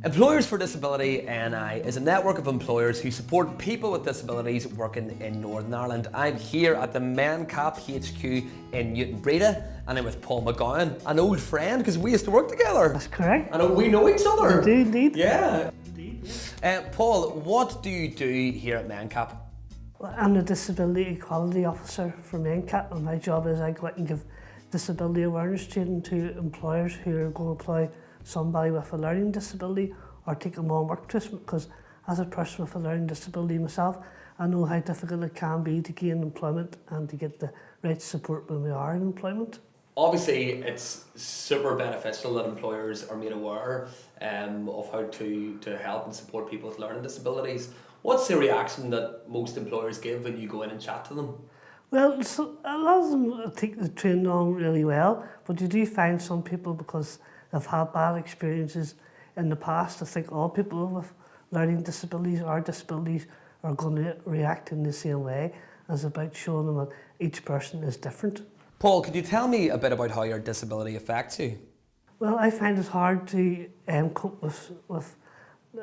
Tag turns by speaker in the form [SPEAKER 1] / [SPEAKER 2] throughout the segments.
[SPEAKER 1] Employers for Disability NI is a network of employers who support people with disabilities working in Northern Ireland. I'm here at the MenCap HQ in Newton-Breda and I'm with Paul McGowan, an old friend because we used to work together.
[SPEAKER 2] That's correct.
[SPEAKER 1] And we know each other.
[SPEAKER 2] Indeed.
[SPEAKER 1] Yeah. Paul, what do you do here at MenCap?
[SPEAKER 2] Well, I'm the Disability Equality Officer for MenCap, and my job is I go out and give disability awareness training to employers who are going to employ somebody with a learning disability or take them on work placement, because as a person with a learning disability myself, I know how difficult it can be to gain employment and to get the right support when we are in employment.
[SPEAKER 1] Obviously, it's super beneficial that employers are made aware of how to help and support people with learning disabilities. What's the reaction that most employers give when you go in and chat to them?
[SPEAKER 2] Well, so a lot of them take the training on really well, but you do find some people, because they've had bad experiences in the past, I think all people with learning disabilities or disabilities are going to react in the same way. It's about showing them that each person is different.
[SPEAKER 1] Paul, could you tell me a bit about how your disability affects you?
[SPEAKER 2] Well, I find it hard to cope with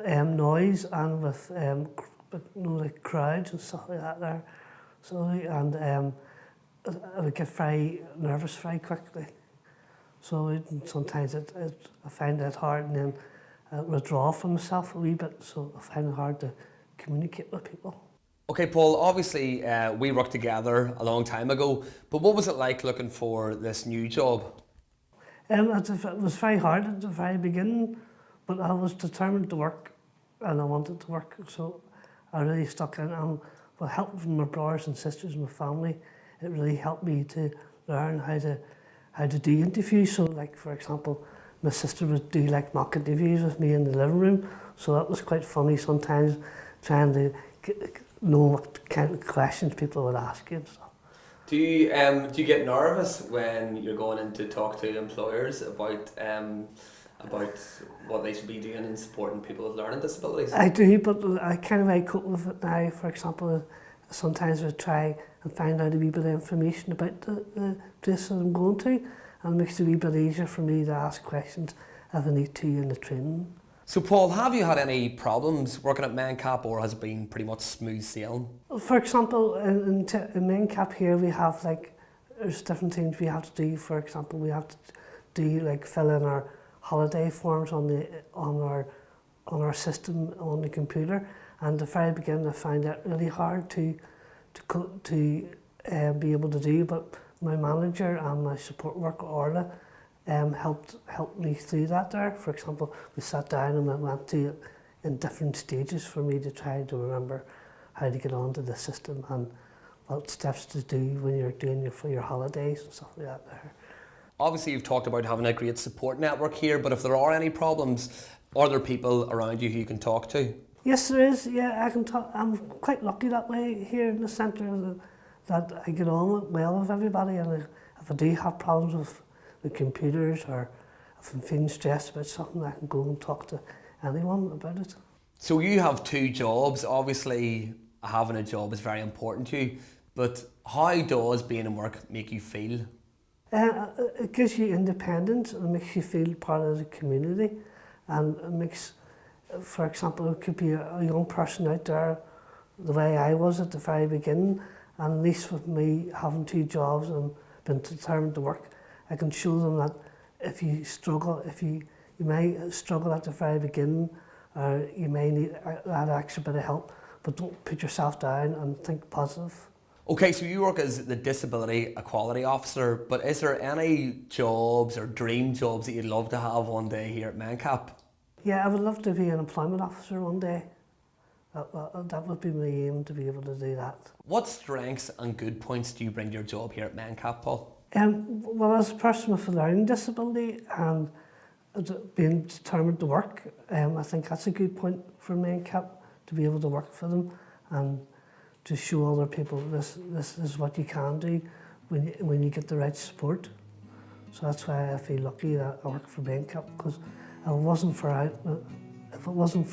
[SPEAKER 2] noise and with like crowds and stuff like that there. So, and I would get very nervous very quickly. So sometimes I find it hard, and then I withdraw from myself a wee bit, so I find it hard to communicate with people.
[SPEAKER 1] Okay, Paul, obviously we worked together a long time ago, but what was it like looking for this new job?
[SPEAKER 2] It was very hard at the very beginning, but I was determined to work and I wanted to work, so I really stuck in. And with help from my brothers and sisters and my family, it really helped me to learn how to do interviews. So, like, for example, my sister would do like mock interviews with me in the living room, so that was quite funny sometimes, trying to know what kind of questions people would ask you and stuff.
[SPEAKER 1] Do you get nervous when you're going in to talk to employers about what they should be doing in supporting people with learning disabilities?
[SPEAKER 2] I do, but I kind of cope with it now. For example, sometimes I try and find out a wee bit of information about the place that I'm going to, and it makes it a wee bit easier for me to ask questions if I need to in the training.
[SPEAKER 1] So Paul, have you had any problems working at MenCap, or has it been pretty much smooth sailing?
[SPEAKER 2] For example, in MenCap here we have there's different things we have to do. For example, we have to do fill in our holiday forms on our system on the computer, and at the very beginning I found that really hard to be able to do, but my manager and my support worker Orla helped me through that there. For example, we sat down and went to it in different stages for me to try to remember how to get onto the system and what steps to do when you're doing your holidays and stuff like that there.
[SPEAKER 1] Obviously you've talked about having a great support network here, but if there are any problems, are there people around you who you can talk to?
[SPEAKER 2] Yes, there is. Yeah, I can talk. I'm quite lucky that way here in the centre that I get on well with everybody, and if I do have problems with the computers, or if I'm feeling stressed about something, I can go and talk to anyone about it.
[SPEAKER 1] So you have two jobs. Obviously having a job is very important to you, but how does being in work make you feel?
[SPEAKER 2] It gives you independence, and it makes you feel part of the community, and it makes, for example, it could be a young person out there the way I was at the very beginning, and at least with me having two jobs and being determined to work, I can show them that if you struggle, you may struggle at the very beginning, or you may need that extra bit of help, but don't put yourself down and think positive.
[SPEAKER 1] Okay, so you work as the Disability Equality Officer, but is there any jobs or dream jobs that you'd love to have one day here at MenCap? Yeah,
[SPEAKER 2] I would love to be an employment officer one day. That would be my aim, to be able to do that.
[SPEAKER 1] What strengths and good points do you bring to your job here at MenCap, Paul?
[SPEAKER 2] Well, as a person with a learning disability and being determined to work, I think that's a good point for MenCap, to be able to work for them and to show other people this is what you can do when you get the right support. So that's why I feel lucky that I work for MenCap, because if it wasn't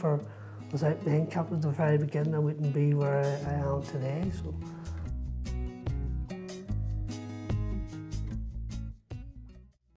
[SPEAKER 2] without MenCap at the very beginning, I wouldn't be where I am today. So